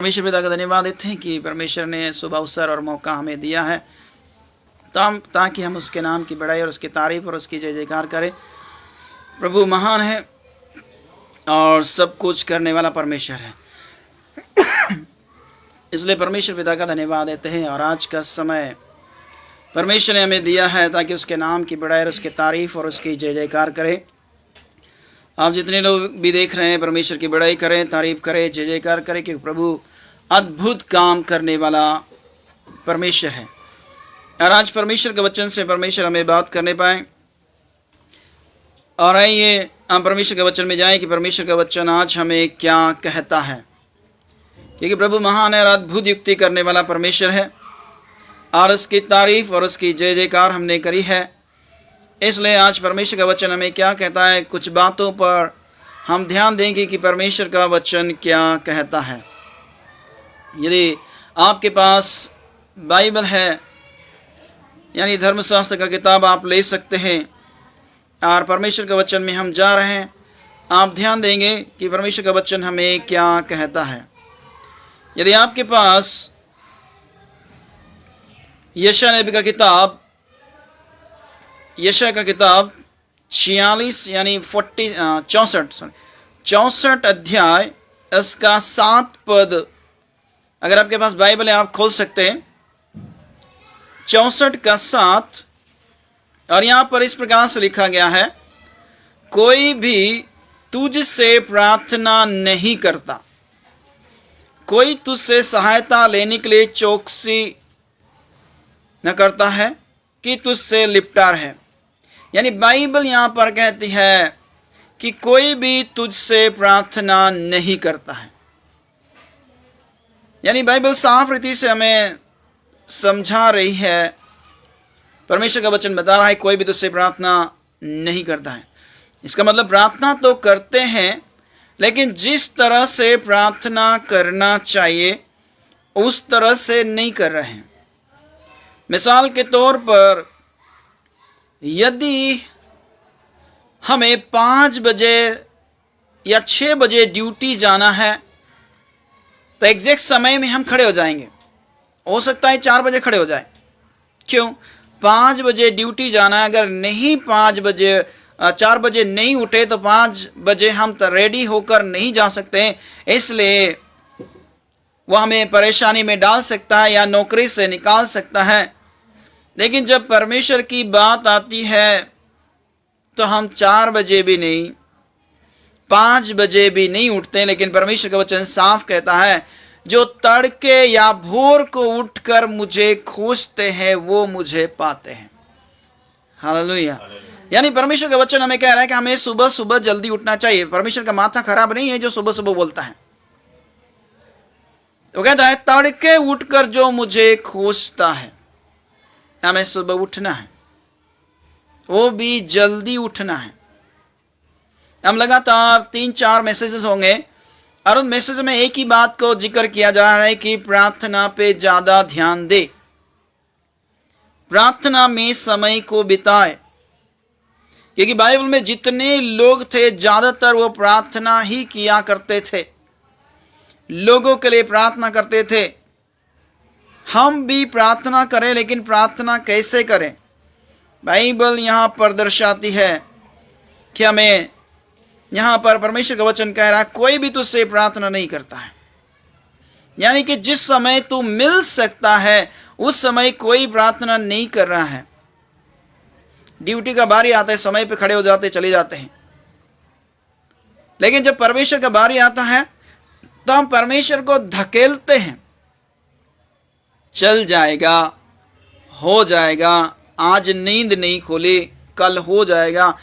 परमेश्वर पिता का धन्यवाद देते हैं कि परमेश्वर ने सुबह अवसर और मौका हमें दिया है ताकि हम उसके नाम की बड़ाई और उसकी तारीफ और उसकी जय जयकार करें। प्रभु महान है और सब कुछ करने वाला परमेश्वर है, इसलिए परमेश्वर पिता का धन्यवाद देते हैं। और आज का समय परमेश्वर ने हमें दिया है ताकि उसके नाम की बड़ाई और उसकी तारीफ और उसकी जय जयकार करें। आप जितने लोग भी देख रहे हैं, परमेश्वर की बड़ाई करें, तारीफ करें, जय जयकार करें, क्योंकि प्रभु अद्भुत काम करने वाला परमेश्वर है। और आज परमेश्वर के वचन से परमेश्वर हमें बात करने पाए। और आइए हम परमेश्वर के वचन में जाएं कि परमेश्वर का वचन आज हमें क्या कहता है, क्योंकि प्रभु महान है और अद्भुत युक्ति करने वाला परमेश्वर है और उसकी तारीफ और उसकी जय जयकार हमने करी है। इसलिए आज परमेश्वर का वचन हमें क्या कहता है, कुछ बातों पर हम ध्यान देंगे कि परमेश्वर का वचन क्या कहता है। यदि आपके पास बाइबल है, यानी धर्मशास्त्र का किताब, आप ले सकते हैं और परमेश्वर के वचन में हम जा रहे हैं। आप ध्यान देंगे कि परमेश्वर का वचन हमें क्या कहता है। यदि आपके पास यशायाह नबी का किताब, यशायाह का किताब 46 यानी 64 अध्याय इसका 7 पद, अगर आपके पास बाइबल है आप खोल सकते हैं। 64 का 7, और यहाँ पर इस प्रकार से लिखा गया है, कोई भी तुझसे प्रार्थना नहीं करता, कोई तुझसे सहायता लेने के लिए चौकसी न करता है कि तुझसे लिपटा रहे। यानी बाइबल यहाँ पर कहती है कि कोई भी तुझसे प्रार्थना नहीं करता है। यानी बाइबल साफ रीति से हमें समझा रही है, परमेश्वर का वचन बता रहा है कोई भी तुझसे प्रार्थना नहीं करता है। इसका मतलब प्रार्थना तो करते हैं, लेकिन जिस तरह से प्रार्थना करना चाहिए उस तरह से नहीं कर रहे हैं। मिसाल के तौर पर, यदि हमें 5 बजे या 6 बजे ड्यूटी जाना है तो एग्जैक्ट समय में हम खड़े हो जाएंगे। हो सकता है 4 बजे खड़े हो जाए। क्यों? 5 बजे ड्यूटी जाना है। अगर नहीं 4 बजे नहीं उठे तो 5 बजे हम तो रेडी होकर नहीं जा सकते, इसलिए वह हमें परेशानी में डाल सकता है या नौकरी से निकाल सकता है। लेकिन जब परमेश्वर की बात आती है तो हम 4 बजे भी नहीं, 5 बजे भी नहीं उठते, लेकिन परमेश्वर का वचन साफ कहता है, जो तड़के या भोर को उठकर मुझे खोजते हैं वो मुझे पाते हैं। हालेलुया। यानी परमेश्वर का वचन हमें कह रहा है कि हमें सुबह सुबह जल्दी उठना चाहिए। परमेश्वर का माथा खराब नहीं है जो सुबह सुबह बोलता है। वो कहता है तड़के उठकर जो मुझे खोजता है। हमें सुबह उठना है, वो भी जल्दी उठना है। हम लगातार 3-4 मैसेजेस होंगे और उन मैसेज में एक ही बात को जिक्र किया जा रहा है कि प्रार्थना पे ज्यादा ध्यान दे, प्रार्थना में समय को बिताए। क्योंकि बाइबल में जितने लोग थे ज्यादातर वो प्रार्थना ही किया करते थे, लोगों के लिए प्रार्थना करते थे। हम भी प्रार्थना करें, लेकिन प्रार्थना कैसे करें? बाइबल यहाँ पर दर्शाती है कि हमें, यहाँ पर परमेश्वर का वचन कह रहा है कोई भी तुझसे प्रार्थना नहीं करता है। यानी कि जिस समय तू मिल सकता है उस समय कोई प्रार्थना नहीं कर रहा है। ड्यूटी का बारी आता है, समय पे खड़े हो जाते, चले जाते हैं। लेकिन जब परमेश्वर का बारी आता है तो हम परमेश्वर को धकेलते हैं, चल जाएगा, हो जाएगा, आज नींद नहीं खोली, कल हो जाएगा।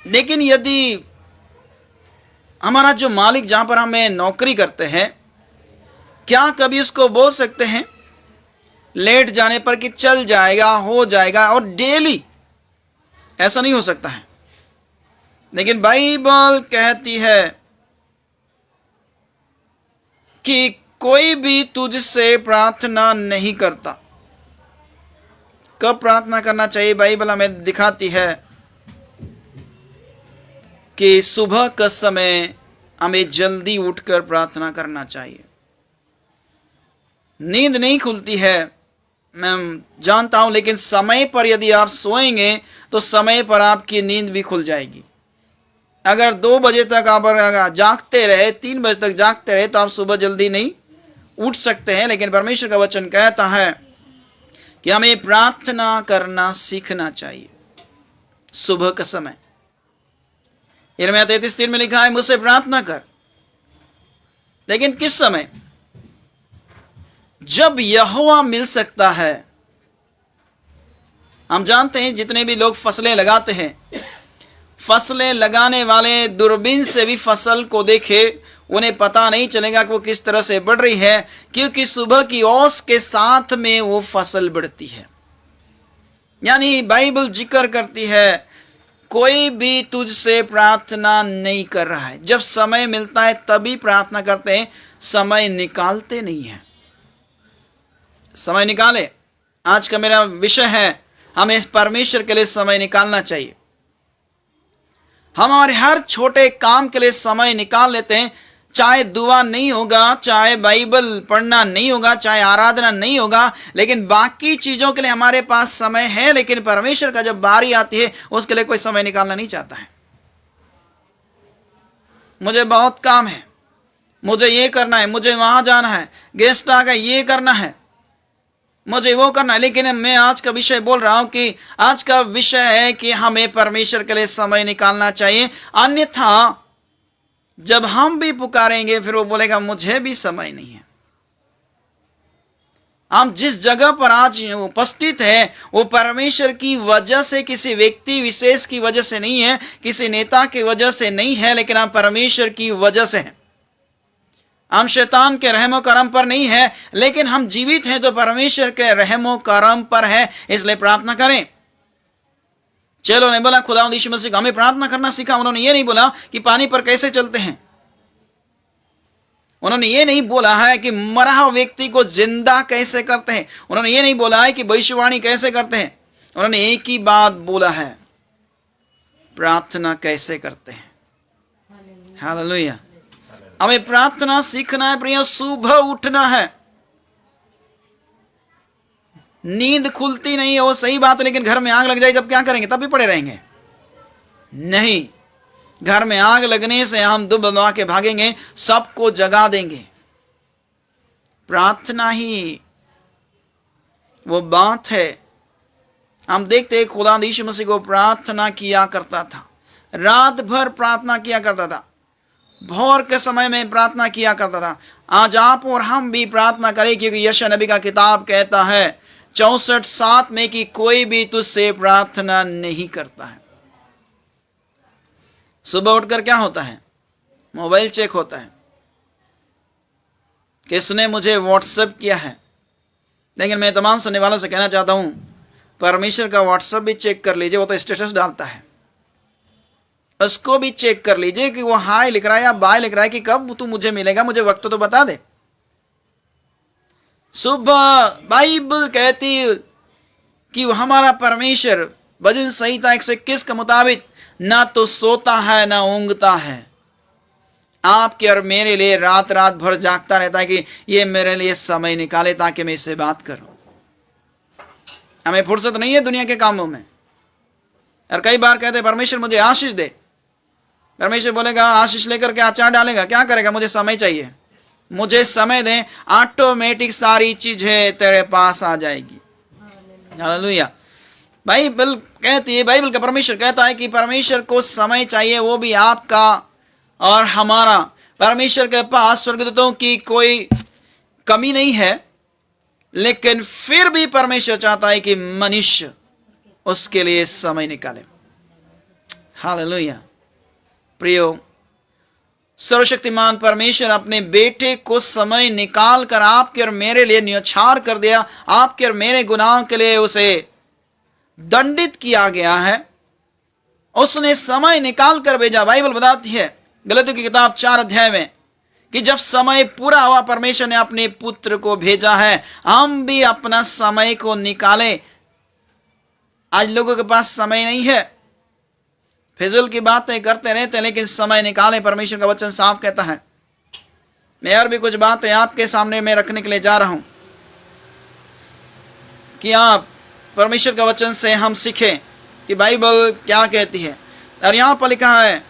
लेकिन यदि हमारा जो मालिक जहां पर हमें नौकरी करते हैं, क्या कभी उसको बोल सकते हैं लेट जाने पर कि चल जाएगा, हो जाएगा, और डेली? ऐसा नहीं हो सकता है। लेकिन बाइबल कहती है कि कोई भी तुझसे प्रार्थना नहीं करता। कब प्रार्थना करना चाहिए? बाइबल हमें दिखाती है कि सुबह का समय हमें जल्दी उठकर प्रार्थना करना चाहिए। नींद नहीं खुलती है, मैं जानता हूं, लेकिन समय पर यदि आप सोएंगे तो समय पर आपकी नींद भी खुल जाएगी। अगर 2 बजे तक आप जागते रहे, 3 बजे तक जागते रहे, तो आप सुबह जल्दी नहीं उठ सकते हैं। लेकिन परमेश्वर का वचन कहता है कि हमें प्रार्थना करना सीखना चाहिए सुबह का समय। यिर्मयाह 33:3 में लिखा है, मुझसे प्रार्थना कर। लेकिन किस समय? जब यहोवा मिल सकता है। हम जानते हैं जितने भी लोग फसलें लगाते हैं, फसलें लगाने वाले दूरबीन से भी फसल को देखे, उन्हें पता नहीं चलेगा कि वो किस तरह से बढ़ रही है, क्योंकि सुबह की ओस के साथ में वो फसल बढ़ती है। यानी बाइबल जिक्र करती है, कोई भी तुझसे प्रार्थना नहीं कर रहा है। जब समय मिलता है तभी प्रार्थना करते हैं, समय निकालते नहीं है। समय निकाले। आज का मेरा विषय है, हमें परमेश्वर के लिए समय निकालना चाहिए। हम हमारे हर छोटे काम के लिए समय निकाल लेते हैं, चाहे दुआ नहीं होगा, चाहे बाइबल पढ़ना नहीं होगा, चाहे आराधना नहीं होगा, लेकिन बाकी चीजों के लिए हमारे पास समय है। लेकिन परमेश्वर का जब बारी आती है, उसके लिए कोई समय निकालना नहीं चाहता है। मुझे बहुत काम है, मुझे ये करना है, मुझे वहां जाना है, गेस्ट आ गए, ये करना है, मुझे वो करना है। लेकिन मैं आज का विषय बोल रहा हूं कि आज का विषय है कि हमें परमेश्वर के लिए समय निकालना चाहिए। अन्यथा जब हम भी पुकारेंगे, फिर वो बोलेगा मुझे भी समय नहीं है। हम जिस जगह पर आज उपस्थित है, वो परमेश्वर की वजह से, किसी व्यक्ति विशेष की वजह से नहीं है, किसी नेता की वजह से नहीं है, लेकिन हम परमेश्वर की वजह से हैं। हम शैतान के रहमो करम पर नहीं है, लेकिन हम जीवित हैं तो परमेश्वर के रहमो करम पर है। इसलिए प्रार्थना करें। चलो ने बोला खुदा यीशु मसीह हमें प्रार्थना करना सीखा। उन्होंने ये नहीं बोला कि पानी पर कैसे चलते हैं। उन्होंने ये नहीं बोला है कि मरा हुआ व्यक्ति को जिंदा कैसे करते हैं। उन्होंने ये नहीं बोला है कि भविष्यवाणी कैसे करते हैं। उन्होंने एक ही बात बोला है, प्रार्थना कैसे करते हैं। हालेलुया। हमें प्रार्थना सीखना है प्रिय। सुबह उठना है। नींद खुलती नहीं है, वो सही बात है, लेकिन घर में आग लग जाए तब क्या करेंगे? तब भी पड़े रहेंगे? नहीं, घर में आग लगने से हम दुब दबा के भागेंगे, सबको जगा देंगे। प्रार्थना ही वो बात है। हम देखते हैं खुदा यीशु मसीह को प्रार्थना किया करता था, रात भर प्रार्थना किया करता था, भोर के समय में प्रार्थना किया करता था। आज आप और हम भी प्रार्थना करें, क्योंकि यशायाह नबी का किताब कहता है 64:7 में कि कोई भी तुझसे प्रार्थना नहीं करता है। सुबह उठकर क्या होता है? मोबाइल चेक होता है, किसने मुझे व्हाट्सएप किया है। लेकिन मैं तमाम सुनने वालों से कहना चाहता हूं, परमेश्वर का व्हाट्सएप भी चेक कर लीजिए। वो तो स्टेटस डालता है, उसको भी चेक कर लीजिए कि वो हाय लिख रहा है या बाय लिख रहा है, कि कब तू मुझे मिलेगा, मुझे वक्त तो बता दे। सुबह बाइबल कहती कि हमारा परमेश्वर भजन संहिता 121 के मुताबिक ना तो सोता है ना ऊंघता है, आपके और मेरे लिए रात रात भर जागता रहता है कि ये मेरे लिए समय निकाले ताकि मैं इससे बात करूं। हमें फुर्सत नहीं है दुनिया के कामों में। और कई बार कहते परमेश्वर मुझे आशीष दे। परमेश्वर बोलेगा आशीष लेकर के अचार डालेगा, क्या करेगा? मुझे समय चाहिए, मुझे समय दें, ऑटोमेटिक सारी चीजें तेरे पास आ जाएगी। हालेलुया। बाइबल कहती है, बाइबल का परमेश्वर कहता है कि परमेश्वर को समय चाहिए, वो भी आपका और हमारा। परमेश्वर के पास स्वर्गदूतों की कोई कमी नहीं है, लेकिन फिर भी परमेश्वर चाहता है कि मनुष्य उसके लिए समय निकाले। हालेलुया। प्रियो, सर्वशक्तिमान परमेश्वर अपने बेटे को समय निकाल कर आपके और मेरे लिए न्यौछावर कर दिया। आपके और मेरे गुनाहों के लिए उसे दंडित किया गया है, उसने समय निकाल कर भेजा। बाइबल बताती है गलतियों की किताब 4 अध्याय में कि जब समय पूरा हुआ, परमेश्वर ने अपने पुत्र को भेजा है। हम भी अपना समय को निकालें। आज लोगों के पास समय नहीं है, फिजूल की बातें करते रहते हैं, लेकिन समय निकालें। परमेश्वर का वचन साफ कहता है। मैं और भी कुछ बातें आपके सामने में रखने के लिए जा रहा हूं। कि आप परमेश्वर का वचन से हम सीखें कि बाइबल क्या कहती है। और यहाँ पर लिखा है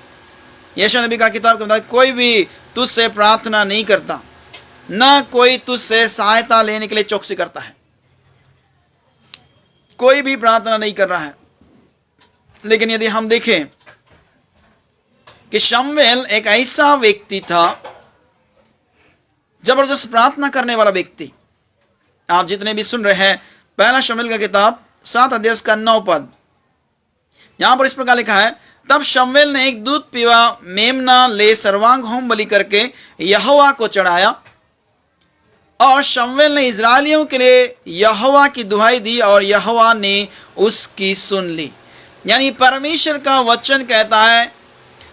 यशायाह नबी का किताब के मुताबिक, कोई भी तुझसे प्रार्थना नहीं करता, न कोई तुझसे सहायता लेने के लिए चौकसी करता है। कोई भी प्रार्थना नहीं कर रहा है। लेकिन यदि हम देखें कि शमूएल एक ऐसा व्यक्ति था, जबरदस्त प्रार्थना करने वाला व्यक्ति। आप जितने भी सुन रहे हैं, पहला शमूएल का किताब 7 अध्याय का 9 पद, यहां पर इस प्रकार लिखा है, तब शमूएल ने एक दूध पीवा मेमना ले सर्वांग होम बलि करके यहोवा को चढ़ाया, और शमूएल ने इजरायलियों के लिए यहोवा की दुहाई दी और यहोवा ने उसकी सुन ली। यानी परमेश्वर का वचन कहता है,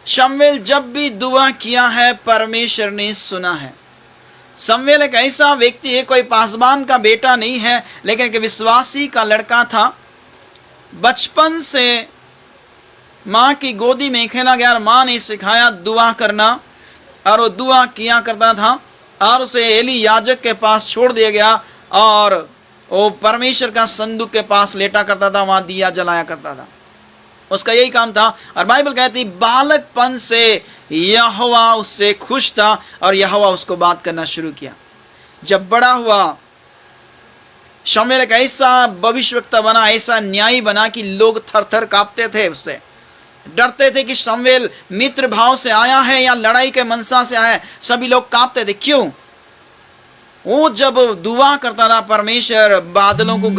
शमूएल जब भी दुआ किया है परमेश्वर ने सुना है। शमूएल एक ऐसा व्यक्ति है, कोई पासबान का बेटा नहीं है, लेकिन एक विश्वासी का लड़का था। बचपन से माँ की गोदी में खेला गया और माँ ने सिखाया दुआ करना, और वो दुआ किया करता था, और उसे एली याजक के पास छोड़ दिया गया और वो परमेश्वर का संदूक के पास लेटा करता था, वहां दिया जलाया करता था। उसका यही काम था। और बाइबल कहती बालकपन से यहोवा उससे खुश था और यहोवा उसको बात करना शुरू किया। जब बड़ा हुआ, शमूएल एक ऐसा भविष्यवक्ता बना, ऐसा न्यायी बना कि लोग थर थर कांपते थे, उससे डरते थे कि शमूएल मित्र भाव से आया है या लड़ाई के मनसा से आया है। सभी लोग कांपते थे। क्यों? वो जब दुआ करता था, परमेश्वर बादलों को